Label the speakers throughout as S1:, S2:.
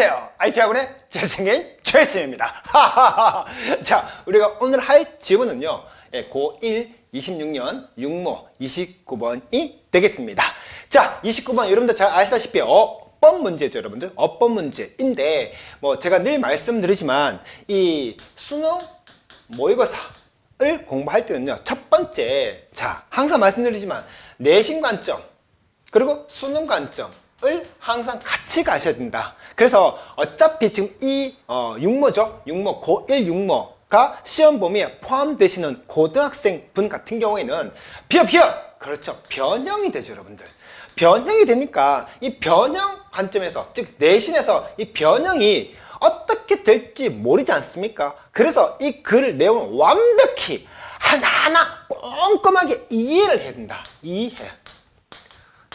S1: 안녕하세요. IP학원의 잘생긴 최쌤입니다. 자, 우리가 오늘 할 지문은요, 고1 26년 육모 29번이 되겠습니다. 자, 29번 여러분들 잘 아시다시피 어법 문제죠, 여러분들. 어법 문제인데, 제가 늘 말씀드리지만 이 수능 모의고사를 공부할 때는요, 첫 번째, 자, 항상 말씀드리지만 내신 관점 그리고 수능 관점을 항상 같이 가셔야 된다. 그래서 어차피 지금 이 육모죠, 육모 고1 육모가 시험 범위에 포함되시는 고등학생 분 같은 경우에는 그렇죠, 변형이 되죠, 여러분들. 변형이 되니까 이 변형 관점에서, 즉 내신에서 이 변형이 어떻게 될지 모르지 않습니까? 그래서 이 글 내용을 완벽히 하나하나 꼼꼼하게 이해를 해야 된다. 이해.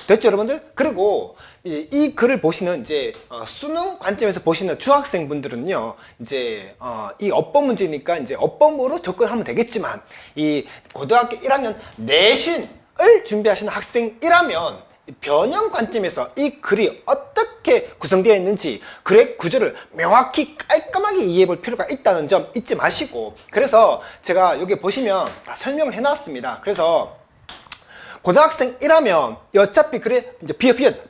S1: 됐죠, 여러분들? 그리고 이 글을 보시는 이제 수능 관점에서 보시는 중학생분들은요, 이제 이 어법 문제니까 이제 어법으로 접근하면 되겠지만, 이 고등학교 1학년 내신을 준비하시는 학생이라면 변형 관점에서 이 글이 어떻게 구성되어 있는지 글의 구조를 명확히 깔끔하게 이해해 볼 필요가 있다는 점 잊지 마시고, 그래서 제가 여기 보시면 다 설명을 해 놨습니다. 그래서 고등학생이라면 어차피 그래 이제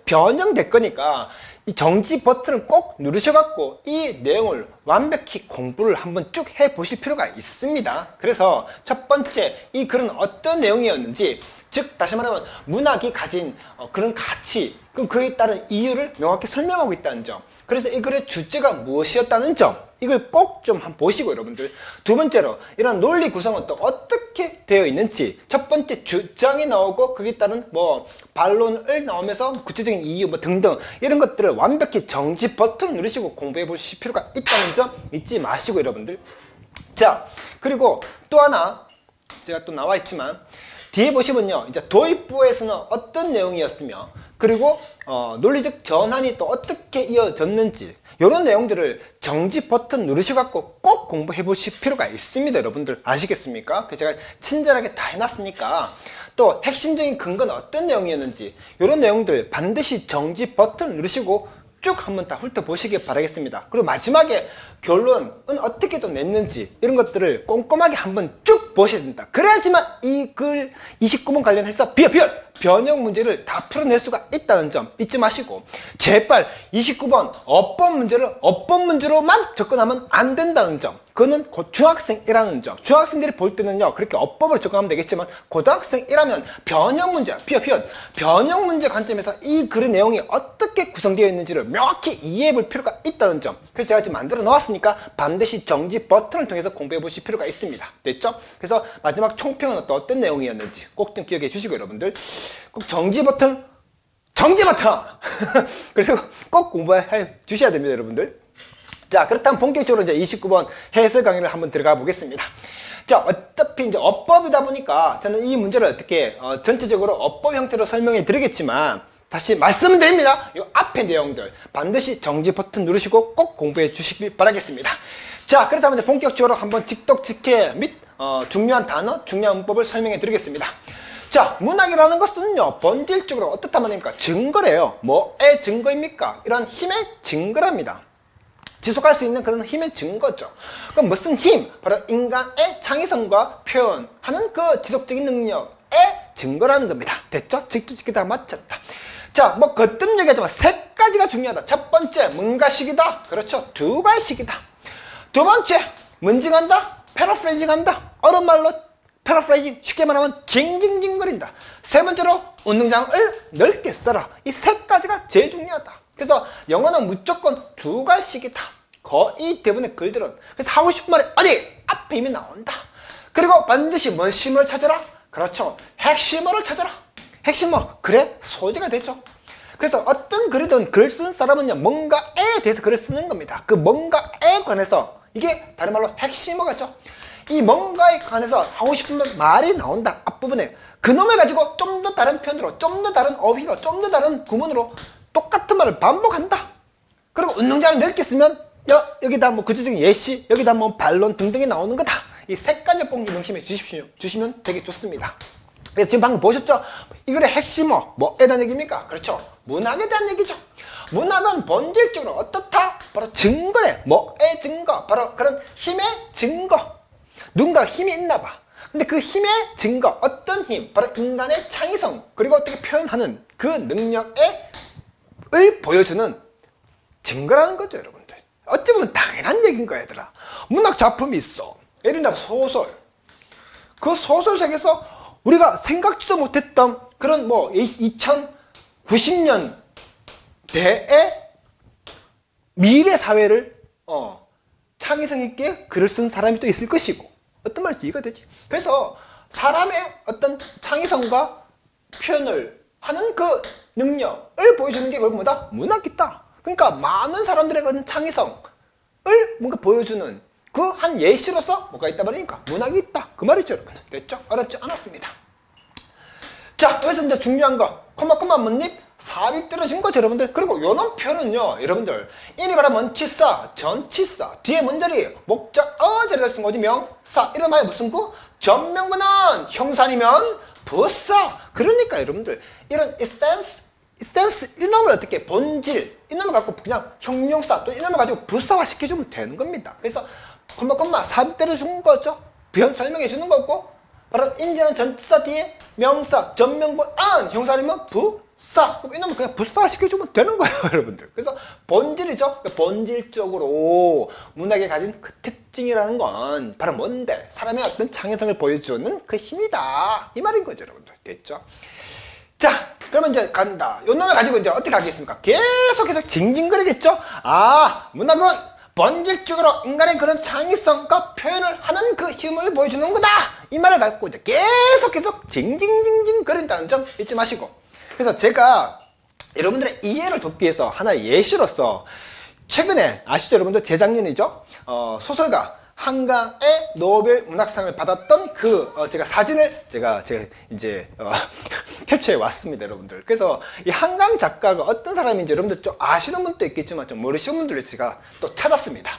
S1: 변형될 거니까 이 정지 버튼을 꼭 누르셔갖고 이 내용을 완벽히 공부를 한번 쭉 해보실 필요가 있습니다. 그래서 첫 번째, 이 글은 어떤 내용이었는지, 즉 다시 말하면 문학이 가진 그런 가치, 그럼 그에 따른 이유를 명확히 설명하고 있다는 점, 그래서 이 글의 주제가 무엇이었다는 점, 이걸 꼭 좀 한번 보시고, 여러분들. 두 번째로 이런 논리 구성은 또 어떻게 되어 있는지, 첫 번째 주장이 나오고 거기에 따른 반론을 나오면서 구체적인 이유 등등 이런 것들을 완벽히 정지 버튼을 누르시고 공부해 보실 필요가 있다는 점 잊지 마시고, 여러분들. 자, 그리고 또 하나 제가 또 나와 있지만 뒤에 보시면요, 이제 도입부에서는 어떤 내용이었으며, 그리고 논리적 전환이 또 어떻게 이어졌는지, 이런 내용들을 정지 버튼 누르셔갖고 꼭 공부해 보실 필요가 있습니다, 여러분들. 아시겠습니까? 그래서 제가 친절하게 다 해놨으니까, 또 핵심적인 근거는 어떤 내용이었는지, 이런 내용들 반드시 정지 버튼 누르시고 쭉 한번 다 훑어보시길 바라겠습니다. 그리고 마지막에 결론은 어떻게 또 냈는지, 이런 것들을 꼼꼼하게 한번 쭉 보셔야 된다. 그래야지만 이 글 29번 관련해서 변형 문제를 다 풀어낼 수가 있다는 점 잊지 마시고, 제발 29번 어법 문제를 어법 문제로만 접근하면 안 된다는 점, 그거는 곧 중학생이라는 점. 중학생들이 볼 때는요, 그렇게 어법으로 접근하면 되겠지만, 고등학생이라면 변형 문제, 변형 문제 관점에서 이 글의 내용이 어떻게 구성되어 있는지를 명확히 이해해 볼 필요가 있다는 점. 그래서 제가 지금 만들어 놓았으니까 반드시 정지 버튼을 통해서 공부해 보실 필요가 있습니다. 됐죠? 그래서 마지막 총평은 또 어떤 내용이었는지 꼭 좀 기억해 주시고, 여러분들. 꼭 정지 버튼! 그래서 꼭 공부해 주셔야 됩니다, 여러분들. 자, 그렇다면 본격적으로 이제 29번 해설 강의를 한번 들어가 보겠습니다. 자, 어차피 이제 어법이다 보니까 저는 이 문제를 어떻게 전체적으로 어법 형태로 설명해 드리겠지만, 다시 말씀드립니다. 이 앞에 내용들 반드시 정지 버튼 누르시고 꼭 공부해 주시길 바라겠습니다. 자, 그렇다면 이제 본격적으로 한번 직독직해 및 중요한 단어, 중요한 문법을 설명해 드리겠습니다. 자, 문학이라는 것은요, 본질적으로 어떻단 말입니까? 증거래요. 뭐의 증거입니까? 이런 힘의 증거랍니다. 지속할 수 있는 그런 힘의 증거죠. 그럼 무슨 힘? 바로 인간의 창의성과 표현하는 그 지속적인 능력의 증거라는 겁니다. 됐죠? 직도직기 다 맞췄다. 자, 거듭 얘기하지만 세 가지가 중요하다. 첫 번째, 문가식이다. 그렇죠? 두괄식이다. 두 번째, 문징한다. 패러프레이징한다. 어른 말로 패러프레이징, 쉽게 말하면 징징징거린다. 세 번째로, 운동장을 넓게 써라. 이 세 가지가 제일 중요하다. 그래서 영어는 무조건 두괄식이다. 거의 대부분의 글들은. 그래서 하고 싶은 말이 어디? 앞에 이미 나온다. 그리고 반드시 뭔 심을 찾아라? 그렇죠. 핵심어를 찾아라. 핵심어. 그래? 소재가 되죠. 그래서 어떤 글이든 글 쓴 사람은요, 뭔가에 대해서 글을 쓰는 겁니다. 그 뭔가에 관해서, 이게 다른 말로 핵심어가죠. 이 뭔가에 관해서 하고 싶은 말이 나온다. 앞부분에. 그놈을 가지고 좀 더 다른 표현으로, 좀 더 다른 어휘로, 좀 더 다른 구문으로 똑같은 말을 반복한다. 그리고 운동장을 넓게 쓰면 여기다 구체적인 예시, 여기다 반론 등등이 나오는 거다. 이 세 가지 꼭 명심해 주시면 되게 좋습니다. 그래서 지금 방금 보셨죠? 이 글의 핵심어, 뭐에 대한 얘기입니까? 그렇죠. 문학에 대한 얘기죠. 문학은 본질적으로 어떻다? 바로 증거래. 뭐의 증거? 바로 그런 힘의 증거. 누군가 힘이 있나 봐. 근데 그 힘의 증거, 어떤 힘? 바로 인간의 창의성, 그리고 어떻게 표현하는 그 능력을 보여주는 증거라는 거죠, 여러분들. 어찌 보면 당연한 얘기인 거야, 얘들아. 문학 작품이 있어. 예를 들어 소설. 그 소설 세계에서 우리가 생각지도 못했던 그런 2090년대의 미래 사회를 창의성 있게 글을 쓴 사람이 또 있을 것이고, 어떤 말인지 이해가 되지? 그래서 사람의 어떤 창의성과 표현을 하는 그 능력을 보여주는 게 결국 뭐다? 문학이다. 그러니까 많은 사람들의 그런 창의성을 뭔가 보여주는 그 한 예시로서 뭐가 있다 말이니까 문학이 있다. 그 말이죠, 여러분. 됐죠? 어렵지 않았습니다. 자, 여기서 이제 중요한 거, 코마 못잎 삽입 떨어진 거죠, 여러분들. 그리고 요런 표현은요, 여러분들, 이리 가라 먼치사, 전치사, 뒤에 먼저리 목적 어제를 쓴 거지. 명사 이런 말이 무슨 구? 전명문은 형사 아니면 부사. 그러니까 여러분들 이런 센스 이놈을 어떻게 본질 이놈을 갖고 그냥 형용사 또 이놈을 가지고 부사화 시켜주면 되는 겁니다. 그래서 콤마 삽입 떨어준 거죠. 변 설명해 주는 거고, 바로 인지하는 전치사 뒤에 명사 전명문 형사 아니면 부사, 이놈은 그냥 부사화 시켜주면 되는 거예요, 여러분들. 그래서 본질이죠. 본질적으로 문학에 가진 그 특징이라는 건 바로 뭔데? 사람의 어떤 창의성을 보여주는 그 힘이다, 이 말인 거죠, 여러분들. 됐죠? 자, 그러면 이제 간다. 요 놈을 가지고 이제 어떻게 하겠습니까? 계속해서 징징거리겠죠? 문학은 본질적으로 인간의 그런 창의성과 표현을 하는 그 힘을 보여주는 거다, 이 말을 갖고 이제 계속 징징징징 거린다는 점 잊지 마시고. 그래서 제가 여러분들의 이해를 돕기 위해서 하나의 예시로서 최근에 아시죠, 여러분들? 재작년이죠? 소설가 한강의 노벨 문학상을 받았던 제가 사진을 제가 이제 캡처해 왔습니다, 여러분들. 그래서 이 한강 작가가 어떤 사람인지 여러분들 좀 아시는 분도 있겠지만 좀 모르시는 분들을 제가 또 찾았습니다.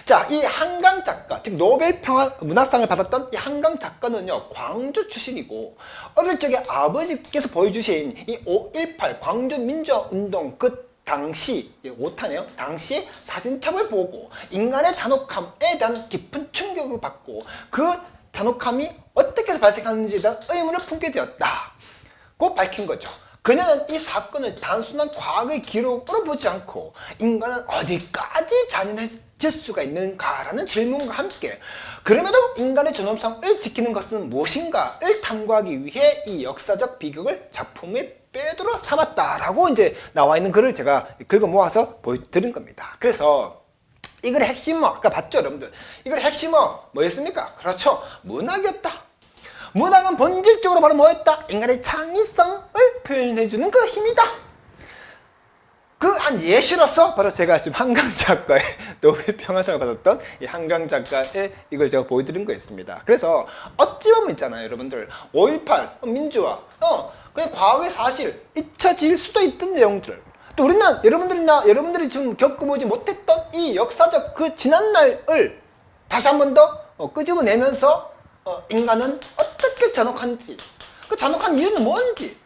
S1: 자, 이 한강 작가, 즉 노벨 문학상을 받았던 이 한강 작가는요, 광주 출신이고, 어릴 적에 아버지께서 보여주신 이 5.18 광주 민주화운동 당시, 오타네요. 당시 사진첩을 보고 인간의 잔혹함에 대한 깊은 충격을 받고 그 잔혹함이 어떻게 해서 발생하는지에 대한 의문을 품게 되었다고 밝힌 거죠. 그녀는 이 사건을 단순한 과거의 기록으로 보지 않고 인간은 어디까지 잔인해질 수가 있는가라는 질문과 함께 그럼에도 인간의 존엄성을 지키는 것은 무엇인가를 탐구하기 위해 이 역사적 비극을 작품의 뼈대로 삼았다라고 이제 나와 있는 글을 제가 긁어 모아서 보여드린 겁니다. 그래서 이 글의 핵심어, 아까 봤죠, 여러분들? 이 글의 핵심어 뭐였습니까? 그렇죠, 문학이었다. 문학은 본질적으로 바로 뭐였다? 인간의 창의성을 표현해주는 그 힘이다. 그 한 예시로서 바로 제가 지금 한강 작가의 노벨 평화상을 받았던 이 한강 작가의 이걸 제가 보여드린 거였습니다. 그래서 어찌 보면 있잖아요, 여러분들. 5.18 민주화, 그냥 과거의 사실 잊혀질 수도 있던 내용들, 또 우리는 여러분들이 지금 겪어보지 못했던 이 역사적 그 지난날을 다시 한 번 더 끄집어내면서 인간은 어떻게 잔혹한지, 그 잔혹한 이유는 뭔지,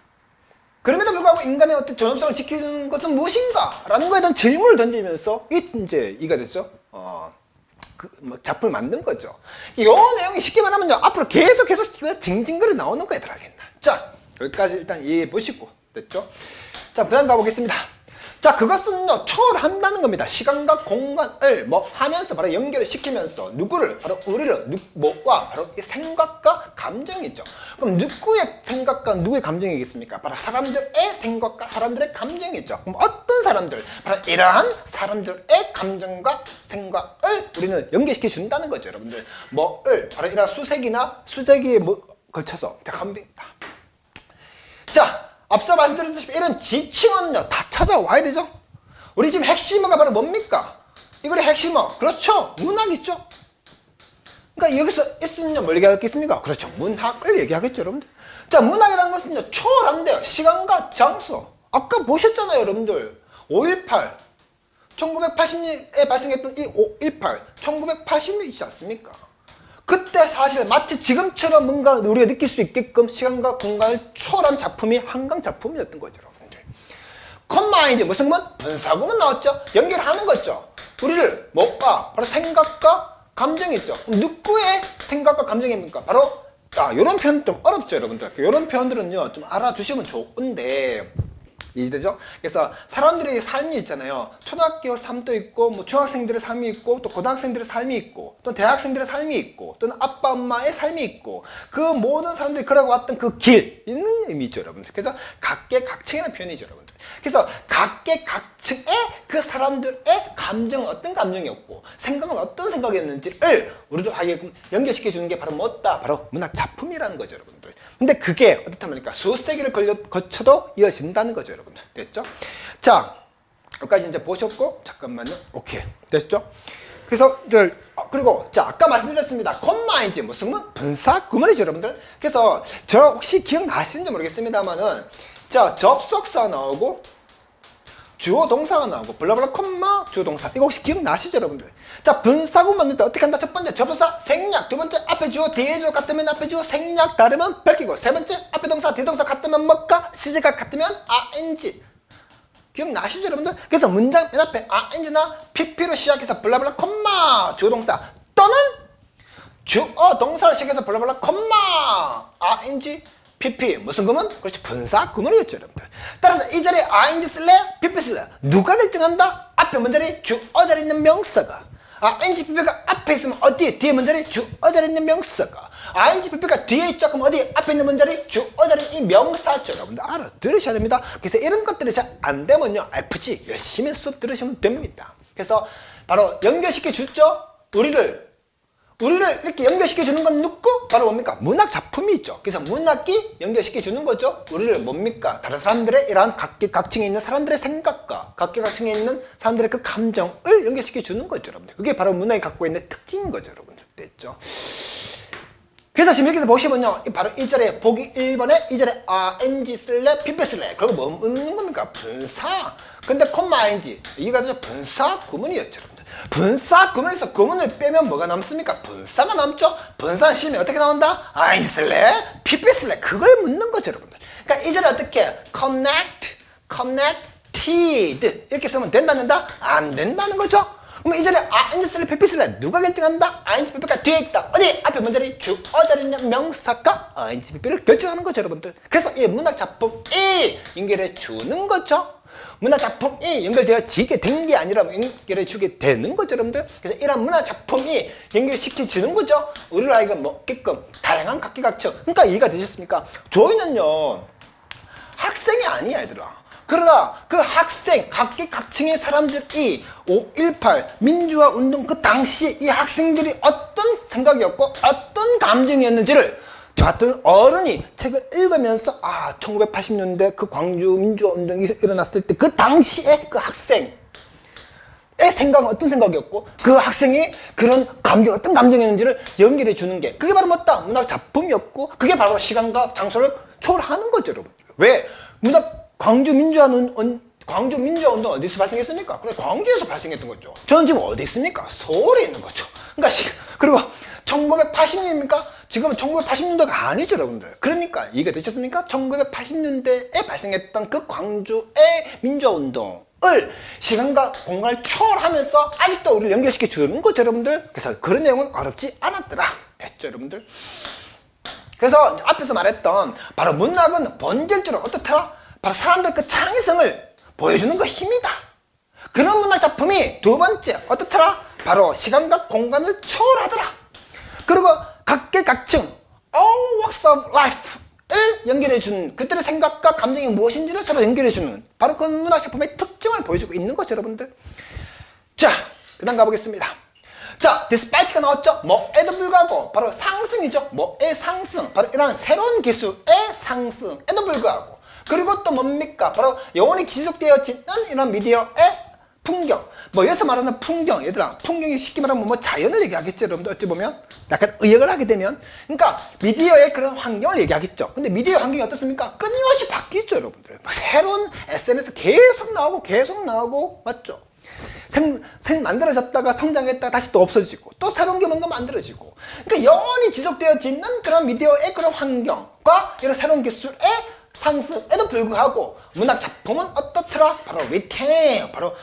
S1: 그럼에도 불구하고 인간의 어떤 존엄성을 지키는 것은 무엇인가? 라는 거에 대한 질문을 던지면서 이가 됐죠? 작품을 만든 거죠. 이 내용이 쉽게 말하면요, 앞으로 계속 징징거리 나오는 거에 들어가겠나. 자, 여기까지 일단 이해해 보시고, 됐죠? 자, 그 다음 가보겠습니다. 자, 그것은요, 초월한다는 겁니다. 시간과 공간을 하면서 바로 연결을 시키면서 누구를, 바로 우리를, 뭐와 바로 이 생각과 감정이죠. 그럼 누구의 생각과 누구의 감정이겠습니까? 바로 사람들의 생각과 사람들의 감정이죠. 그럼 어떤 사람들, 바로 이러한 사람들의 감정과 생각을 우리는 연결시켜 준다는 거죠, 여러분들. 바로 이러한 수세기에 걸쳐서 자, 감정이다. 자, 앞서 말씀드렸다시피 이런 지칭은요, 다 찾아와야 되죠. 우리 지금 핵심어가 바로 뭡니까? 이거의 핵심어, 그렇죠, 문학이죠. 그러니까 여기서 있으면 뭘 얘기하겠습니까? 그렇죠, 문학을 얘기하겠죠, 여러분들. 자, 문학이라는 것은요, 초월한대요. 시간과 장소. 아까 보셨잖아요, 여러분들. 5.18 1980년에 발생했던 이 5.18 1980년이지 않습니까? 그때 사실 마치 지금처럼 뭔가 우리가 느낄 수 있게끔 시간과 공간을 초월한 작품이 한강 작품이었던 거죠, 여러분들. 콤마 이제 무슨 문? 분사구문 나왔죠? 연결하는 거죠. 우리를 뭐가? 바로 생각과 감정이 있죠. 누구의 생각과 감정입니까? 바로 이런 표현 좀 어렵죠, 여러분들. 이런 표현들은요 좀 알아두시면 좋은데 이해되죠? 그래서 사람들의 삶이 있잖아요. 초등학교 삶도 있고, 뭐 중학생들의 삶이 있고, 또 고등학생들의 삶이 있고, 또 대학생들의 삶이 있고, 또는 아빠 엄마의 삶이 있고, 그 모든 사람들이 걸어왔던 그 길 있는 의미죠, 여러분들. 그래서 각계각층이라는 표현이죠, 여러분들. 그래서 각계각층의 그 사람들의 감정은 어떤 감정이었고, 생각은 어떤 생각이었는지를 우리도 하게끔 연결시켜 주는 게 바로 뭐다? 바로 문학 작품이라는 거죠, 여러분들. 근데 그게 어떻다 보니까 수세기를 거쳐도 이어진다는 거죠, 여러분들. 됐죠? 자, 여기까지 이제 보셨고, 잠깐만요. 오케이. 됐죠? 그래서, 그리고, 자, 아까 말씀드렸습니다. 콤마인지 무슨 분사 구문이죠, 여러분들. 그래서, 저 혹시 기억나시는지 모르겠습니다만은, 자, 접속사 나오고, 주어 동사가 나오고, 블라블라 콤마 주어 동사. 이거 혹시 기억나시죠, 여러분들? 자, 분사구 만들 때 어떻게 한다? 첫 번째 접속사 생략, 두 번째 앞에 주어 뒤에 주어 같으면 앞에 주어 생략 다르면 밝히고, 세 번째 앞에 동사 뒤에 동사 같으면 뭐가? 시제가 같으면 ing. 기억나시죠, 여러분들? 그래서 문장 맨 앞에 ing나 pp로 시작해서 블라블라 콤마 주어 동사 또는 주어 동사를 시작해서 블라블라 콤마 ing pp 무슨 구문? 그렇지, 분사 구문이었죠, 여러분들. 따라서 이 자리에 ing 쓸래? pp 쓸래? 누가 결정한다? 앞에 문자리 주어 자리에 있는 명사가, ing pp가 앞에 있으면 어디? 뒤에 문자리 주어 자리에 있는 명사가, ing pp가 뒤에 있죠? 그럼 어디? 앞에 있는 문자리 주어 자리에 있는 이 명사죠, 여러분들. 알아들으셔야 됩니다. 그래서 이런 것들이 잘 안 되면요, FG 열심히 수업 들으시면 됩니다. 그래서 바로 연결시켜 주죠. 우리를 이렇게 연결시켜 주는 건 누구? 바로 뭡니까? 문학 작품이 있죠. 그래서 문학이 연결시켜 주는 거죠. 우리를 뭡니까? 다른 사람들의 이러한 각계각층에 있는 사람들의 생각과 각계각층에 있는 사람들의 그 감정을 연결시켜 주는 거죠, 여러분들. 그게 바로 문학이 갖고 있는 특징인 거죠, 여러분들. 됐죠? 그래서 지금 여기서 보시면요, 바로 이 자리에 보기 1번에 이 자리에 ing 쓸래? pp 쓸래? 그거 뭐 없는 겁니까? 분사. 근데 콤마 ing 이게 아니라 분사 구문이었죠, 여러분들. 분사 구문에서 구문을 빼면 뭐가 남습니까? 분사가 남죠? 분사 시험에 어떻게 나온다? ing 쓸래? pp 쓸래? 그걸 묻는 거죠, 여러분들. 그러니까 이 자리에 어떻게? connected 이렇게 쓰면 된다는다? 안 된다는 거죠? 그럼 이 자리에 ing 쓸래? pp 쓸래? 누가 결정한다? ing pp가 뒤에 있다. 어디? 앞에 문자리 주어 자리에 있는 명사가 ing pp를 결정하는 거죠, 여러분들. 그래서 이 문학 작품이 연결해 주는 거죠. 문화 작품이 연결되어지게 된 게 아니라 연결해 주게 되는 거죠, 여러분들. 그래서 이런 문화 작품이 연결시켜주는 거죠. 우리를 아이가 먹게끔 다양한 각계각층. 그러니까 이해가 되셨습니까? 저희는요 학생이 아니야, 얘들아. 그러나 그 학생 각계각층의 사람들이 5.18 민주화 운동 그 당시에 이 학생들이 어떤 생각이었고 어떤 감정이었는지를 저 같은 어른이 책을 읽으면서 1980년대 그 광주 민주화 운동이 일어났을 때 그 당시에 그 학생의 생각은 어떤 생각이었고 그 학생이 그런 감정 어떤 감정이었는지를 연결해 주는 게 그게 바로 뭐다? 문학 작품이었고 그게 바로 시간과 장소를 초월하는 거죠, 여러분. 왜? 광주 민주화 운동 어디서 발생했습니까? 그래, 광주에서 발생했던 거죠. 저는 지금 어디 있습니까? 서울에 있는 거죠. 그러니까 그리고 1980년입니까? 지금은 1980년대가 아니죠, 여러분들. 그러니까 이해가 되셨습니까? 1980년대에 발생했던 그 광주의 민주화운동을 시간과 공간을 초월하면서 아직도 우리를 연결시켜 주는 거죠, 여러분들. 그래서 그런 내용은 어렵지 않았더라. 됐죠, 여러분들? 그래서 앞에서 말했던 바로 문학은 본질적으로 어떻더라? 바로 사람들 그 창의성을 보여주는 거 힘이다. 그런 문학 작품이 두 번째 어떻더라? 바로 시간과 공간을 초월하더라. 그리고 각계각층 all walks of life을 연결해주는 그들의 생각과 감정이 무엇인지를 서로 연결해주는 바로 그 문학작품의 특징을 보여주고 있는 거죠, 여러분들. 자, 그 다음 가보겠습니다. 자, despite가 나왔죠? 뭐에도 불구하고 바로 상승이죠. 뭐의 상승, 바로 이러한 새로운 기술의 상승에도 불구하고 그리고 또 뭡니까? 바로 영원히 지속되어지는 이런 미디어의 풍경. 뭐 여기서 말하는 풍경, 얘들아, 풍경이 쉽게 말하면 뭐 자연을 얘기하겠죠, 여러분들. 어찌 보면 약간 의역을 하게 되면, 그러니까 미디어의 그런 환경을 얘기하겠죠. 근데 미디어 환경이 어떻습니까? 끊임없이 바뀌죠, 여러분들. 새로운 SNS 계속 나오고 맞죠? 만들어졌다가 성장했다가 다시 또 없어지고 또 새로운 게 뭔가 만들어지고, 그러니까 영원히 지속되어지는 그런 미디어의 그런 환경과 이런 새로운 기술의 상승에도 불구하고 문학 작품은 어떻더라? 바로 retain, 바로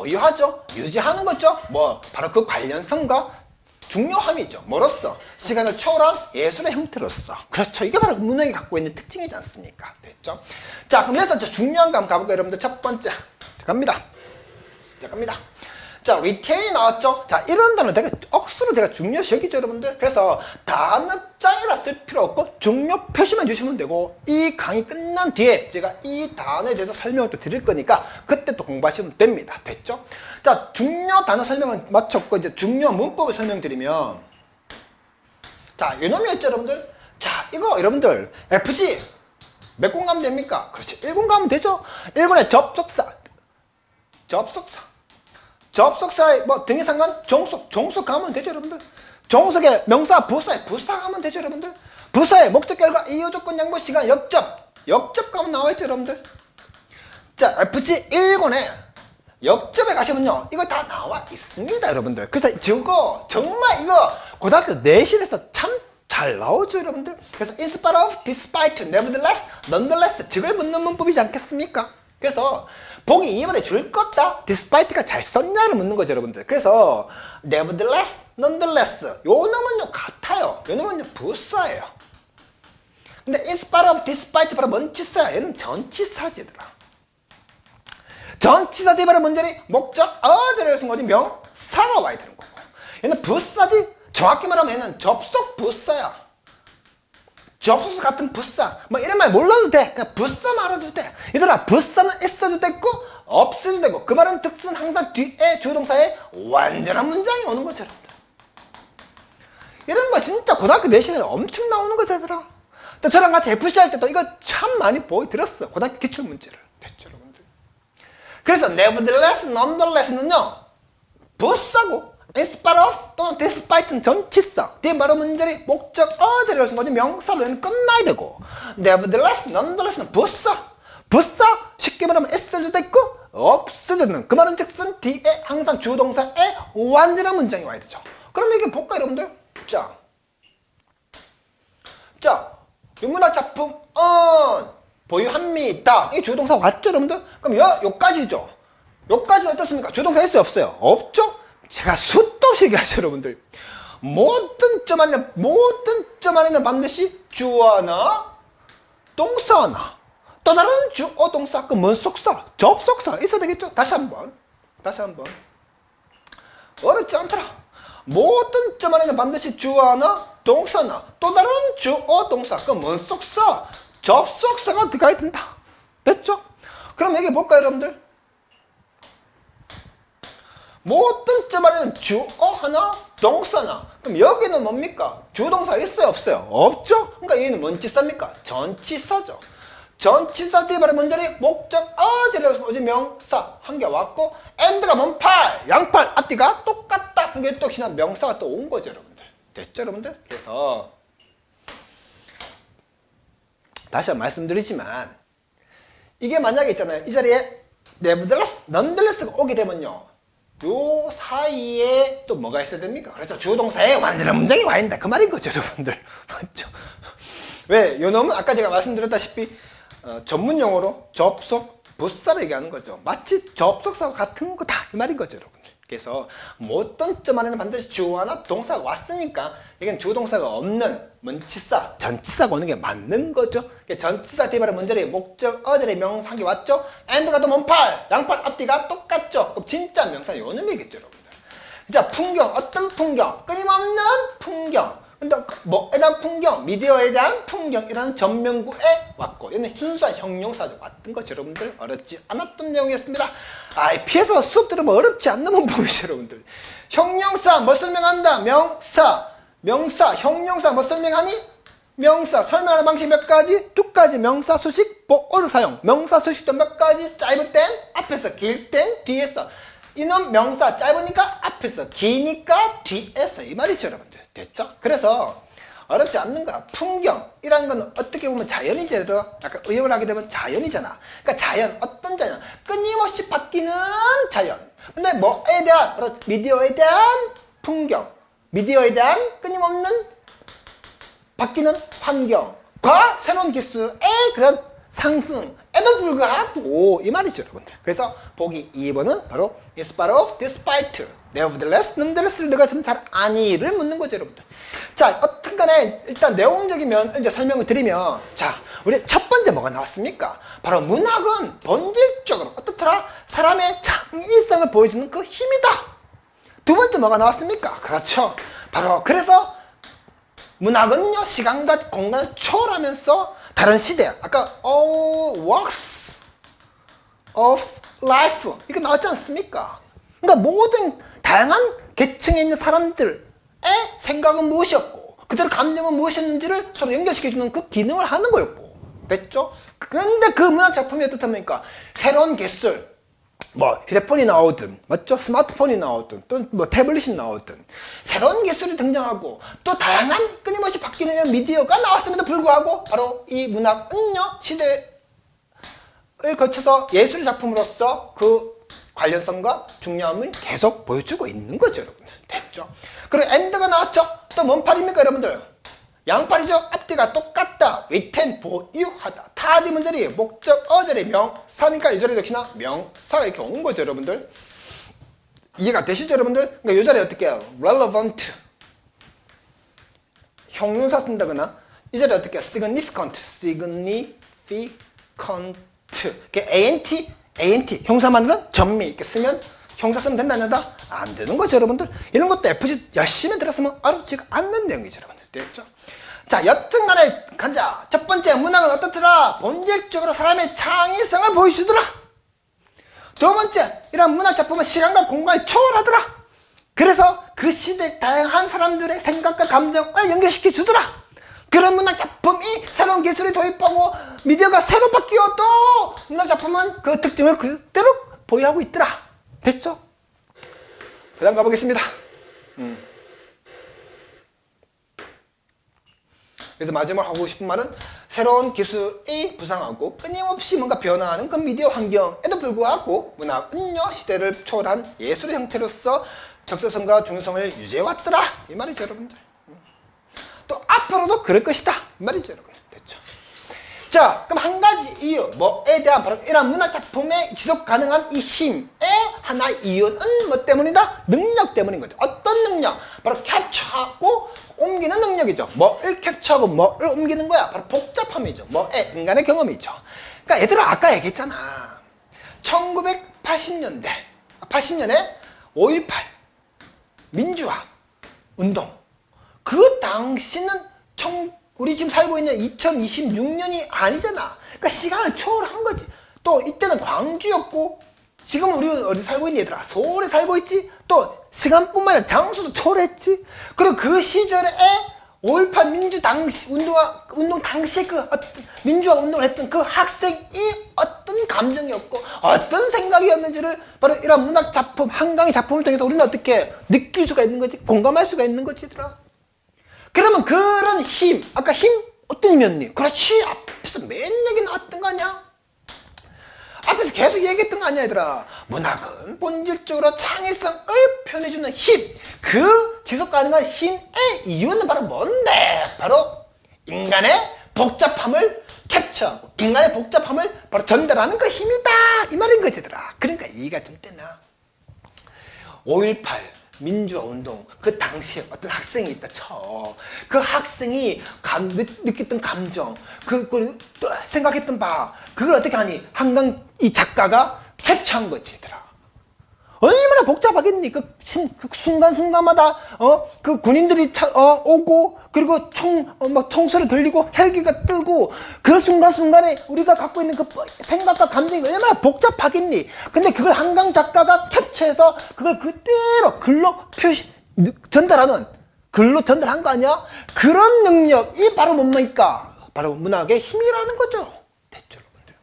S1: 보유하죠. 유지하는 거죠. 뭐 바로 그 관련성과 중요함이죠. 뭐로써? 시간을 초월한 예술의 형태로서. 그렇죠. 이게 바로 문학이 갖고 있는 특징이지 않습니까? 됐죠? 자, 그럼 여기서 중요한 거 한번 가볼까요, 여러분들? 첫 번째. 자, 갑니다. 자, retain이 나왔죠? 자, 이런 단어 되게 억수로 제가 중요시 여기죠, 여러분들? 그래서 단어장이라 쓸 필요 없고 중요 표시만 주시면 되고, 이 강의 끝난 뒤에 제가 이 단어에 대해서 설명을 또 드릴 거니까 그때 또 공부하시면 됩니다. 됐죠? 자, 중요 단어 설명은 마쳤고 이제 중요 문법을 설명드리면, 자, 요놈이었죠, 여러분들? 자, 이거 여러분들 FG 몇 군 가면 됩니까? 그렇지, 1군 가면 되죠? 1군에 접속사의 뭐 등위상관 종속 가면 되죠, 여러분들? 종속의 명사 부사 가면 되죠, 여러분들? 부사의 목적 결과 이유 조건 양보 시간 역접 가면 나와있죠, 여러분들? 자, FG 1군에 역접에 가시면요, 이거 다 나와 있습니다, 여러분들. 그래서 이거 정말 이거 고등학교 내신에서 참 잘 나오죠, 여러분들. 그래서 in spite of, despite, nevertheless, nonetheless 득을 묻는 문법이지 않겠습니까? 그래서 보기 2번에 줄 껐다, despite가 잘 썼냐를 묻는 거죠, 여러분들. 그래서 nevertheless, nonetheless 요 놈은요 같아요. 요 놈은요 부사예요. 근데 in spite of, despite 바로 뭔 치사야? 얘는 전치사지, 얘들아. 전치사 뒤에 바로 뭔 자리? 목적 어제를 쓴 거지 명사가 와야 되는 거고. 얘는 부사지. 정확히 말하면 얘는 접속 부사야. 접속사 같은 부사. 뭐 이런 말 몰라도 돼. 그냥 부사 말해도 돼. 얘들아, 부사는 있어도 되고 없어도 되고, 그 말은 특성 항상 뒤에 주동사에 완전한 문장이 오는 거죠, 여러분들. 이런 거 진짜 고등학교 내신에 엄청 나오는 거죠, 얘들아. 또 저랑 같이 FC 할 때도 이거 참 많이 보여드렸어. 고등학교 기출문제를. 됐죠, 여러분들. 그래서 nevertheless, nonetheless는요 부사고, in spite of 또는 despite는 전치사, 뒤에 바로 문제리 목적 어제를 쓴 거지 명사로 얘는 끝나야 되고, nevertheless, nonetheless는 부사 쉽게 말하면 있어도 됐고 없어도 되는, 그 말은 즉슨 뒤에 항상 주동사에 완전한 문장이 와야 되죠. 그럼 이게 볼까요, 여러분들? 자, 유문학 작품 보유합니다. 이게 주동사 왔죠, 여러분들? 그럼 요까지죠. 요까지는 어떻습니까? 주동사 있어요, 없어요? 없죠? 제가 수도 없이 얘기하죠, 여러분들. 모든 점 안에는 반드시 주어나 동사나 또 다른 주어 동사, 그 뭔 속사, 접속사 있어야 되겠죠? 다시 한번 어렵지 않더라. 모든 점 안에는 반드시 주어나 동사나 또 다른 주어 동사, 그 뭔 속사, 접속사가 들어가야 된다. 됐죠? 그럼 얘기해 볼까요, 여러분들? 모든 점 안에는 주어 하나, 동사나. 그럼 여기는 뭡니까? 주동사 있어요, 없어요? 없죠? 그러니까 얘는 뭔 치사입니까? 전치사죠. 전치사 뒤에 바로 뭔 자리? 목적 어제를 어제 명사 한 개 왔고, and가 뭔 팔, 양팔 앞뒤가 똑같다 한 개 또 지난 명사가 또 온 거죠, 여러분들. 됐죠, 여러분들? 그래서 다시 한번 말씀드리지만, 이게 만약에 있잖아요, 이 자리에 nevertheless, nonetheless가 오게 되면요, 요 사이에 또 뭐가 있어야 됩니까? 그렇죠. 주동사에 완전한 문장이 와 있다. 그 말인 거죠, 여러분들. 맞죠? 왜? 요 놈은 아까 제가 말씀드렸다시피 전문 용어로 접속 부사를 얘기하는 거죠. 마치 접속사와 같은 거다. 이 말인 거죠, 여러분들. 그래서 모든 점 안에는 반드시 주어나 동사가 왔으니까 이건 주동사가 없는 문치사, 전치사가 오는 게 맞는 거죠. 전치사 뒤에 바로 문제리 목적 어제의 명사 한 개 왔죠. and가 또 뭔팔, 양팔 앞뒤가 똑같죠. 그럼 진짜 명사 요 놈이겠죠, 여러분들. 자, 풍경, 어떤 풍경? 끊임없는 풍경. 근데 뭐에 대한 풍경, 미디어에 대한 풍경이라는 전명구에 왔고, 얘는 순수한 형용사죠. 왔던 거죠, 여러분들. 어렵지 않았던 내용이었습니다. 피해서 수업 들으면 어렵지 않는 문법이죠, 여러분들. 형용사 뭐 설명한다? 명사, 형용사 뭐 설명하니? 명사, 설명하는 방식 몇 가지? 두 가지. 명사 수식, 보어를 사용. 명사 수식도 몇 가지? 짧을 땐 앞에서, 길 땐 뒤에서. 이놈 명사 짧으니까 앞에서, 기니까 뒤에서. 이 말이죠, 여러분들. 됐죠? 그래서 어렵지 않는 거야. 풍경이라는 건 어떻게 보면 자연이죠. 약간 의역을 하게 되면 자연이잖아. 그러니까 자연, 어떤 자연? 끊임없이 바뀌는 자연. 근데 뭐에 대한, 미디어에 대한 풍경, 미디어에 대한 끊임없는 바뀌는 환경과 새로운 기술의 그런 상승, 에도 불구하고 이 말이죠, 여러분들. 그래서 보기 2번은 바로 in spite of, despite, nevertheless, nonetheless 너가 좀 잘 아니를 묻는 거죠, 여러분들. 자, 어떤 간에 일단 내용적이면 이제 설명을 드리면, 자, 우리 첫 번째 뭐가 나왔습니까? 바로 문학은 본질적으로 어떻더라? 사람의 창의성을 보여주는 그 힘이다. 두 번째 뭐가 나왔습니까? 그렇죠. 바로 그래서 문학은요, 시간과 공간을 초월하면서 다른 시대, 아까 walks of life 이거 나왔지 않습니까? 그러니까 모든 다양한 계층에 있는 사람들의 생각은 무엇이었고 그들의 감정은 무엇이었는지를 서로 연결시켜주는 그 기능을 하는 거였고, 됐죠? 그런데 그 문학 작품이 어떻답니까? 새로운 기술, 뭐 휴대폰이 나오든, 맞죠? 스마트폰이 나오든, 또 뭐 태블릿이 나오든 새로운 기술이 등장하고 또 다양한 끊임없이 바뀌는 미디어가 나왔음에도 불구하고 바로 이 문학은요, 시대를 거쳐서 예술 작품으로서 그 관련성과 중요함을 계속 보여주고 있는 거죠, 여러분들. 됐죠? 그리고 엔드가 나왔죠? 또 뭔 팔입니까, 여러분들? 양팔이죠? 앞뒤가 똑같다. 위텐 보유하다. 타디 문절이 목적 어절이 명사니까 이 자리 역시나 명사가 이렇게 온 거죠, 여러분들. 이해가 되시죠, 여러분들? 그러니까 이 자리에 어떻게 해요? relevant. 형용사 쓴다거나 이 자리에 어떻게 해요? significant. significant. ant 형사만으로는 전미 이렇게 쓰면 형사 쓰면 된다, 안 된다? 안 되는 거죠, 여러분들. 이런 것도 FG 열심히 들었으면 어렵지가 않는 내용이죠, 여러분들. 됐죠? 자, 여튼간에 가자. 첫 번째, 문학은 어떻더라? 본질적으로 사람의 창의성을 보여주더라. 두 번째, 이런 문학 작품은 시간과 공간을 초월하더라. 그래서 그 시대 다양한 사람들의 생각과 감정을 연결시켜 주더라. 그런 문학 작품이 새로운 기술을 도입하고 미디어가 새로 바뀌어도 문학 작품은 그 특징을 그대로 보유하고 있더라. 됐죠? 그 다음 가보겠습니다. 그래서 마지막으로 하고 싶은 말은 새로운 기술이 부상하고 끊임없이 뭔가 변화하는 그 미디어 환경에도 불구하고 문학은요, 시대를 초월한 예술의 형태로서 적절성과 중요성을 유지해왔더라. 이 말이죠, 여러분들. 또 앞으로도 그럴 것이다. 이 말이죠, 여러분. 됐죠? 자, 그럼 한 가지 이유, 뭐에 대한 바로 이런 문학 작품의 지속 가능한 이 힘의 하나의 이유는 뭐 때문이다? 능력 때문인 거죠. 어떤 능력? 바로 캡처하고 옮기는 능력이죠. 뭐를 캡처하고 뭐를 옮기는 거야? 바로 복잡함이죠. 뭐의 인간의 경험이죠. 그러니까 얘들아, 아까 얘기했잖아. 1980년대, 80년에 5.18 민주화 운동. 그 당시는 우리 지금 살고 있는 2026년이 아니잖아. 그러니까 시간을 초월한 거지. 또 이때는 광주였고 지금 우리 어디 살고 있니, 얘들아? 서울에 살고 있지? 또 시간뿐만 아니라 장소도 초월했지? 그리고 그 시절에 5.18 민주 당시 운동 당시에 그 민주화 운동을 했던 그 학생이 어떤 감정이었고 어떤 생각이었는지를 바로 이런 문학 작품, 한강의 작품을 통해서 우리는 어떻게 느낄 수가 있는 거지? 공감할 수가 있는 거지, 얘들아. 그러면 그런 힘, 아까 힘 어떤 힘이었니? 그렇지, 앞에서 맨 얘기 나왔던 거 아니야? 앞에서 계속 얘기했던 거 아니야, 얘들아? 문학은 본질적으로 창의성을 표현해주는 힘, 그 지속 가능한 힘의 이유는 바로 뭔데? 바로 인간의 복잡함을 캡처하고 인간의 복잡함을 바로 전달하는 그 힘이다, 이 말인 거지, 얘들아. 그러니까 이해가 좀 되나? 5.18 민주화 운동, 그 당시에 어떤 학생이 있다 쳐. 그 학생이 느꼈던 감정, 그 생각했던 바, 그걸 어떻게 하니? 한강 이 작가가 캡처한 거지, 얘들아. 얼마나 복잡하겠니? 그 순간순간마다, 그 군인들이 오고, 그리고 총소리 들리고, 헬기가 뜨고, 그 순간순간에 우리가 갖고 있는 그 생각과 감정이 얼마나 복잡하겠니? 근데 그걸 한강 작가가 캡처해서 그걸 그대로 글로 전달하는, 글로 전달한 거 아니야? 그런 능력이 바로 뭡니까? 바로 문학의 힘이라는 거죠. 됐죠, 여러분들?